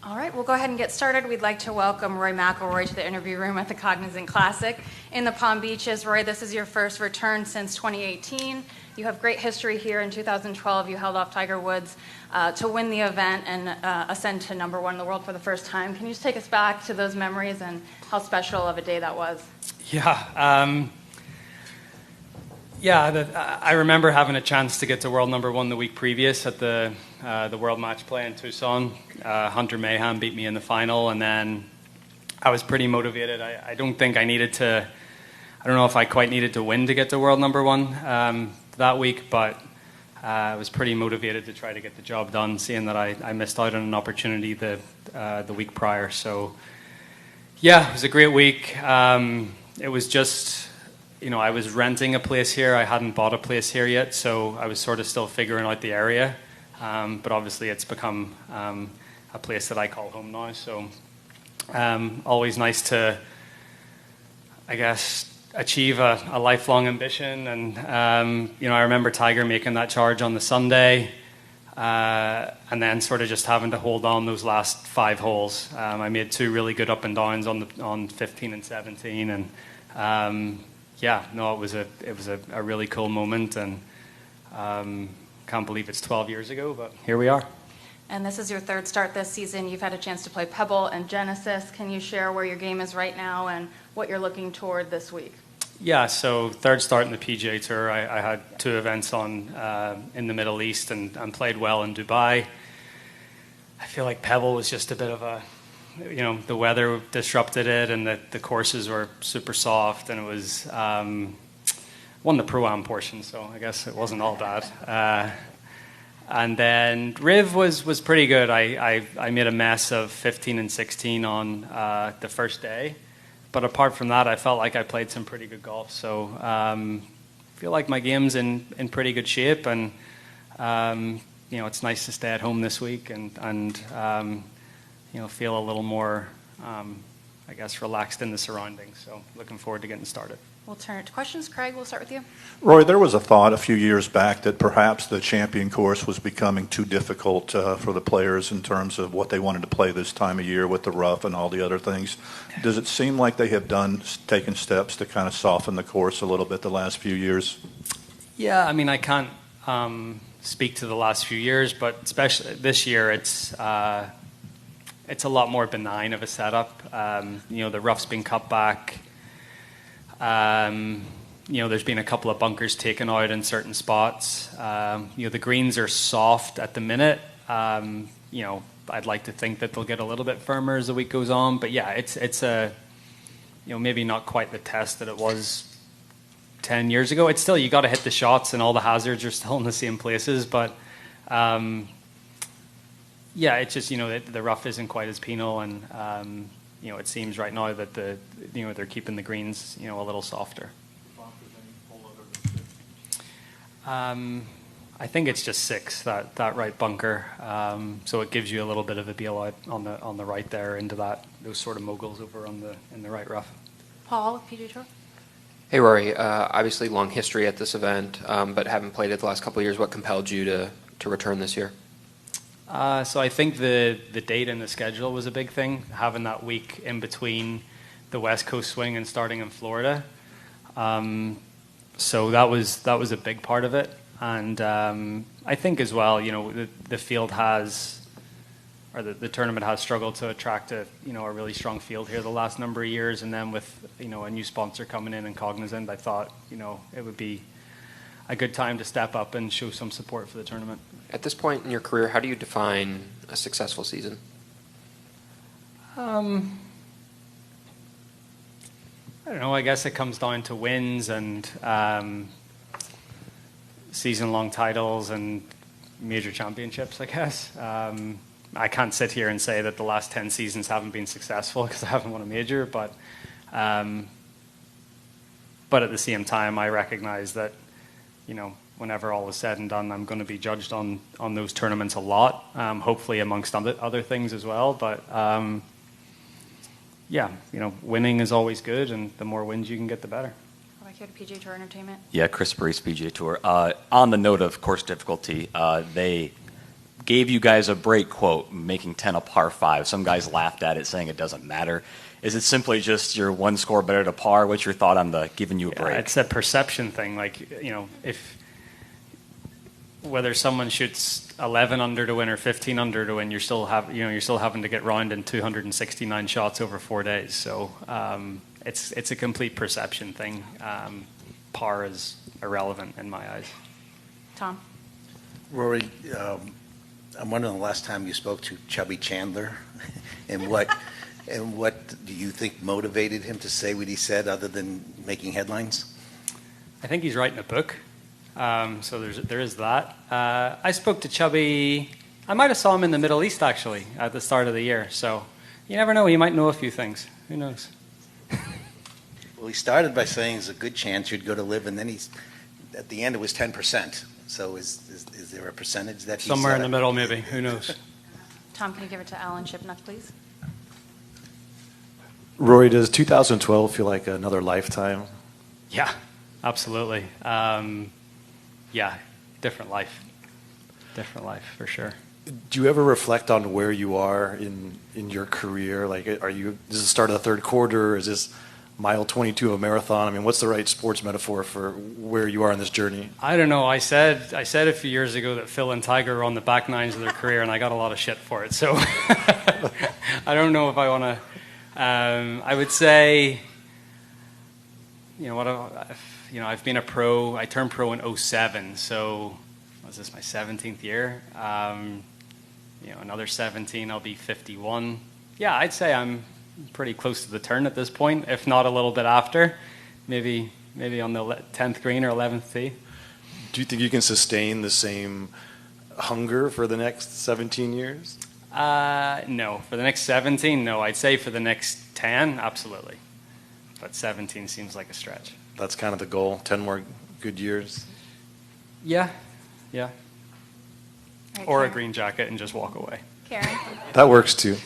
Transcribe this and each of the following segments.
All right, we'll go ahead and get started. We'd like to welcome Rory McIlroy to the interview room at the Cognizant Classic in the Palm Beaches. Rory, this is your first return since 2018. You have great history here. In 2012, you held off Tiger Woods to win the event and ascend to number one in the world for the first time. Can you just take us back to those memories and how special of a day that was? I remember having a chance to get to world number one the week previous at the World Match Play in Tucson. Hunter Mayhem beat me in the final, and then I was pretty motivated. I don't know if I quite needed to win to get to world number one that week, but I was pretty motivated to try to get the job done, seeing that I missed out on an opportunity the week prior. So, yeah, it was a great week. It was just, I was renting a place here. I hadn't bought a place here yet, so I was sort of still figuring out the area. But obviously it's become a place that I call home now. So always nice to, I guess, achieve a lifelong ambition. And, I remember Tiger making that charge on the Sunday and then sort of just having to hold on those last 5 holes. I made 2 really good up and downs on 15 and 17. And it was a really cool moment. And can't believe it's 12 years ago, but here we are. And this is your third start this season. You've had a chance to play Pebble and Genesis. Can you share where your game is right now and what you're looking toward this week? Yeah, so third start in the PGA Tour. I had 2 events on in the Middle East and played well in Dubai. I feel like Pebble was just a bit of the weather disrupted it, and the courses were super soft, and it was won the Pro-Am portion, so I guess it wasn't all bad. And then Riv was pretty good. I made a mess of 15 and 16 on the first day. But apart from that, I felt like I played some pretty good golf. So I feel like my game's in pretty good shape. And, it's nice to stay at home this week and feel a little more, relaxed in the surroundings. So looking forward to getting started. We'll turn it to questions. Craig, we'll start with you. Roy, there was a thought a few years back that perhaps the Champion course was becoming too difficult for the players in terms of what they wanted to play this time of year with the rough and all the other things. Does it seem like they have taken steps to kind of soften the course a little bit the last few years? Yeah, I can't speak to the last few years, but especially this year, it's a lot more benign of a setup. The rough's been cut back. There's been a couple of bunkers taken out in certain spots. The greens are soft at the minute. I'd like to think that they'll get a little bit firmer as the week goes on. But yeah, it's a, maybe not quite the test that it was 10 years ago. It's still, you got to hit the shots and all the hazards are still in the same places. But it's just, the rough isn't quite as penal, and it seems right now that they're keeping the greens, a little softer. I think it's just 6, that right bunker. So it gives you a little bit of a bail out on the right there into those sort of moguls over in the right rough. Paul, PGA Tour. Hey Rory, obviously long history at this event, but haven't played it the last couple of years. What compelled you to return this year? So I think the date and the schedule was a big thing, having that week in between the West Coast swing and starting in Florida. So that was a big part of it. And I think as well, the field the tournament has struggled to attract a really strong field here the last number of years. And then with, a new sponsor coming in Cognizant, I thought, it would be a good time to step up and show some support for the tournament. At this point in your career, how do you define a successful season? I don't know. I guess it comes down to wins and season-long titles and major championships, I guess. I can't sit here and say that the last 10 seasons haven't been successful because I haven't won a major, but at the same time, I recognize that, whenever all is said and done, I'm going to be judged on those tournaments a lot, hopefully amongst other things as well. But winning is always good, and the more wins you can get, the better. Back here to PGA Tour Entertainment. Yeah, Chris Parise, PGA Tour. On the note of course difficulty, they gave you guys a break, quote, making 10 a par 5. Some guys laughed at it, saying it doesn't matter. Is it simply just you're one score better to par? What's your thought on the giving you a break? It's a perception thing. Like, if whether someone shoots 11 under to win or 15 under to win, you're still having to get round in 269 shots over 4 days. So it's a complete perception thing. Par is irrelevant in my eyes. Tom? Rory, I'm wondering the last time you spoke to Chubby Chandler, and what do you think motivated him to say what he said, other than making headlines? I think he's writing a book, so there is that. I spoke to Chubby. I might have saw him in the Middle East actually at the start of the year. So you never know. He might know a few things. Who knows? Well, he started by saying there's a good chance you'd go to live, and then at the end it was 10%. So is there a percentage that he's Somewhere in the middle, maybe. Who knows? Tom, can you give it to Alan Shipnuck, please? Rory, does 2012 feel like another lifetime? Yeah, absolutely. Yeah, different life for sure. Do you ever reflect on where you are in your career? Like, is this the start of the third quarter? Is this mile 22 of a marathon? I mean, what's the right sports metaphor for where you are in this journey? I don't know. I said a few years ago that Phil and Tiger were on the back nines of their career, and I got a lot of shit for it. So I don't know if I want to. I would say, I've been a pro. I turned pro in 2007, so was this my 17th year? Another 17, I'll be 51. Yeah, I'd say I'm pretty close to the turn at this point, if not a little bit after. Maybe on the 10th green or 11th tee. Do you think you can sustain the same hunger for the next 17 years? No. For the next 17, no. I'd say for the next 10, absolutely. But 17 seems like a stretch. That's kind of the goal, 10 more good years? Yeah. Right, Or Karen. a green jacket and just walk away. Karen? That works too.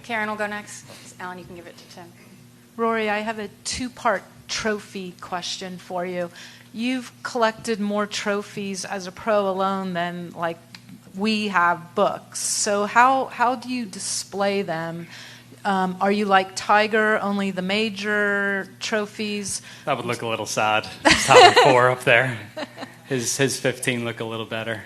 Karen will go next. Alan, you can give it to Tim. Rory, I have a two-part trophy question for you. You've collected more trophies as a pro alone than like we have books. So how do you display them? Are you like Tiger, only the major trophies? That would look a little sad. Just having 4 up there. His 15 look a little better.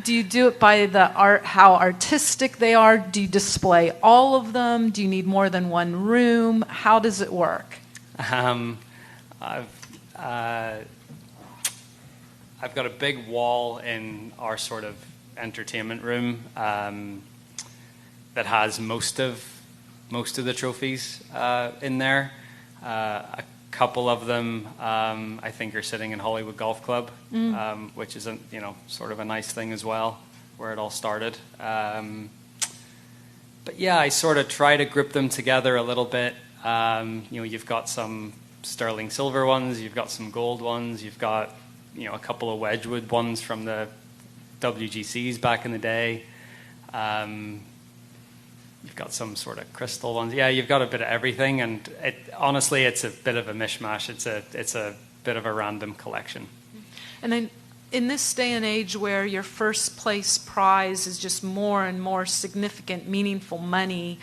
Do you do it by the art, how artistic they are? Do you display all of them? Do you need more than one room? How does it work? I've got a big wall in our sort of entertainment room that has most of the trophies in there. A couple of them I think are sitting in Hollywood Golf Club, which is sort of a nice thing as well, where it all started. But yeah, I sort of try to group them together a little bit. You've got some sterling silver ones, you've got some gold ones, you've got a couple of Wedgwood ones from the WGCs back in the day. You've got some sort of crystal ones. Yeah, you've got a bit of everything, and honestly, it's a bit of a mishmash. It's a bit of a random collection. And then in this day and age where your first place prize is just more and more significant, meaningful money,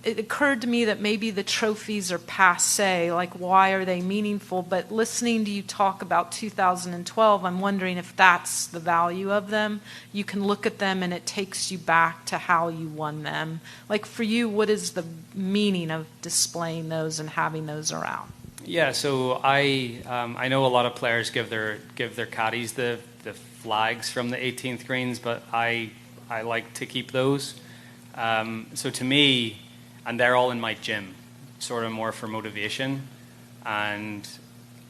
it occurred to me that maybe the trophies are passé, like why are they meaningful? But listening to you talk about 2012, I'm wondering if that's the value of them. You can look at them and it takes you back to how you won them. Like for you, what is the meaning of displaying those and having those around? Yeah, so I know a lot of players give their caddies the flags from the 18th greens, but I like to keep those. So to me, and they're all in my gym, sort of more for motivation. And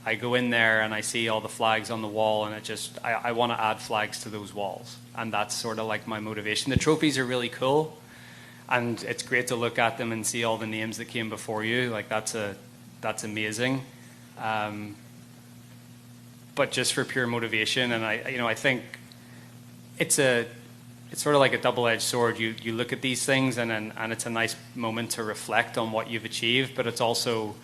I go in there and I see all the flags on the wall, and I want to add flags to those walls. And that's sort of like my motivation. The trophies are really cool, and it's great to look at them and see all the names that came before you. Like that's amazing. But just for pure motivation, and I think it's sort of like a double-edged sword. You look at these things, and it's a nice moment to reflect on what you've achieved, but it's also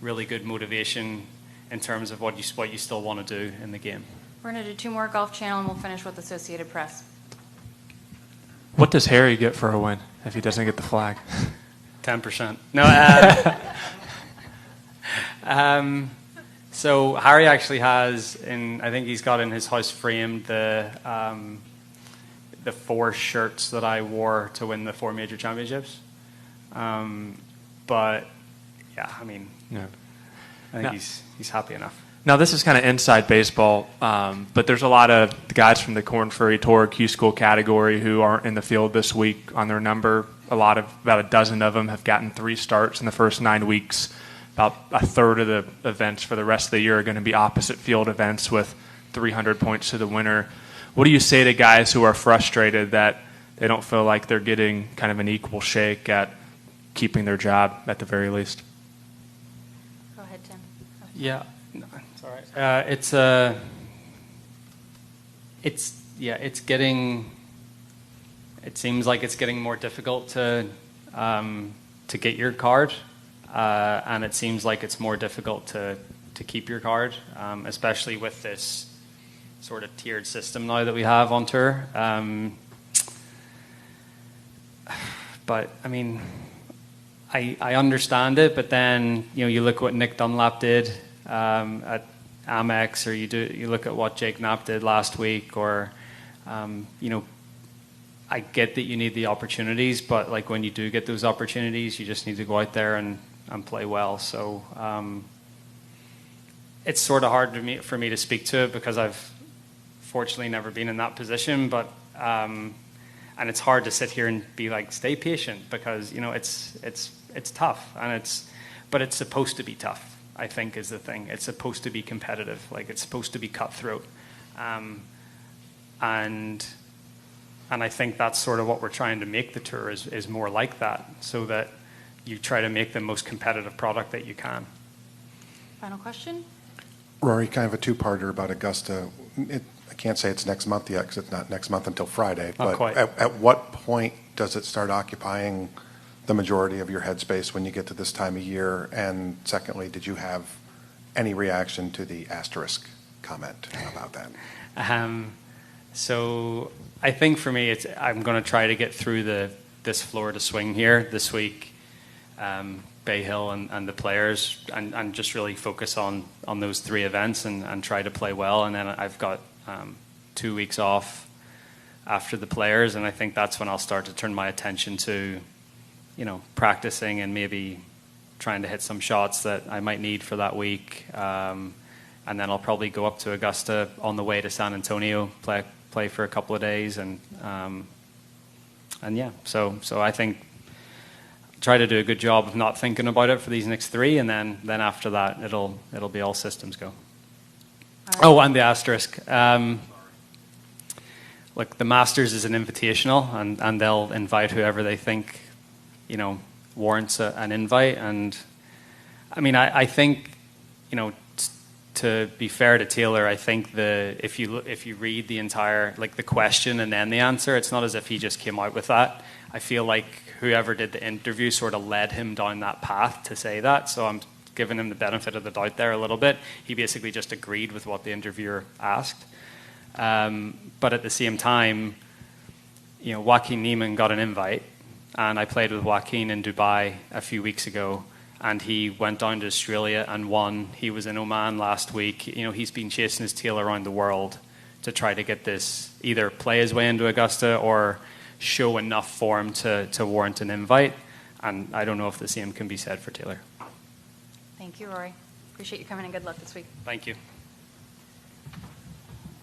really good motivation in terms of what you still want to do in the game. We're going to do 2 more Golf Channel, and we'll finish with Associated Press. What does Harry get for a win if he doesn't get the flag? 10%. No. So Harry actually has, I think he's got in his house framed the 4 shirts that I wore to win the 4 major championships. But yeah, I mean, Yeah. I think he's happy enough. Now, this is kind of inside baseball, but there's a lot of the guys from the Corn Ferry Tour Q School category who aren't in the field this week on their number. About a dozen of them have gotten 3 starts in the first 9 weeks. About a third of the events for the rest of the year are going to be opposite field events with 300 points to the winner. What do you say to guys who are frustrated that they don't feel like they're getting kind of an equal shake at keeping their job at the very least? Go ahead, Tim. Yeah, no, it's all right. It's getting. It seems like it's getting more difficult to get your card, and it seems like it's more difficult to keep your card, especially with this sort of tiered system now that we have on tour. But I mean, I understand it, but then you look what Nick Dunlap did at Amex, or you look at what Jake Knapp did last week, or I get that you need the opportunities, but like when you do get those opportunities, you just need to go out there and play well. So it's sort of hard for me to speak to it because I've fortunately never been in that position, but and it's hard to sit here and be like, stay patient, because it's tough, but it's supposed to be tough, I think, is the thing. It's supposed to be competitive, like it's supposed to be cutthroat, and I think that's sort of what we're trying to make the tour is more like that, so that you try to make the most competitive product that you can. Final question? Rory, kind of a two-parter about Augusta. I can't say it's next month yet because it's not next month until Friday. Not But quite. at what point does it start occupying the majority of your headspace when you get to this time of year? And secondly, did you have any reaction to the asterisk comment about that? So I think for me, I'm going to try to get through this Florida swing here this week, Bay Hill and the Players, and just really focus on those 3 events and try to play well. And then I've got 2 weeks off after the Players, and I think that's when I'll start to turn my attention to, practicing and maybe trying to hit some shots that I might need for that week. And then I'll probably go up to Augusta on the way to San Antonio, play for a couple of days, and yeah. So I think try to do a good job of not thinking about it for these next 3, and then after that it'll be all systems go. Oh, and the asterisk. Look, the Masters is an invitational, and they'll invite whoever they think, warrants an invite. And I mean, I think, to be fair to Taylor, I think if you read the entire, like, the question and then the answer, it's not as if he just came out with that. I feel like whoever did the interview sort of led him down that path to say that. So I'm giving him the benefit of the doubt there a little bit. He basically just agreed with what the interviewer asked. But at the same time, Joaquin Niemann got an invite, and I played with Joaquin in Dubai a few weeks ago, and he went down to Australia and won. He was in Oman last week. He's been chasing his tail around the world to try to get this, either play his way into Augusta or show enough form to warrant an invite. And I don't know if the same can be said for Taylor. Thank you, Rory. Appreciate you coming, and good luck this week. Thank you.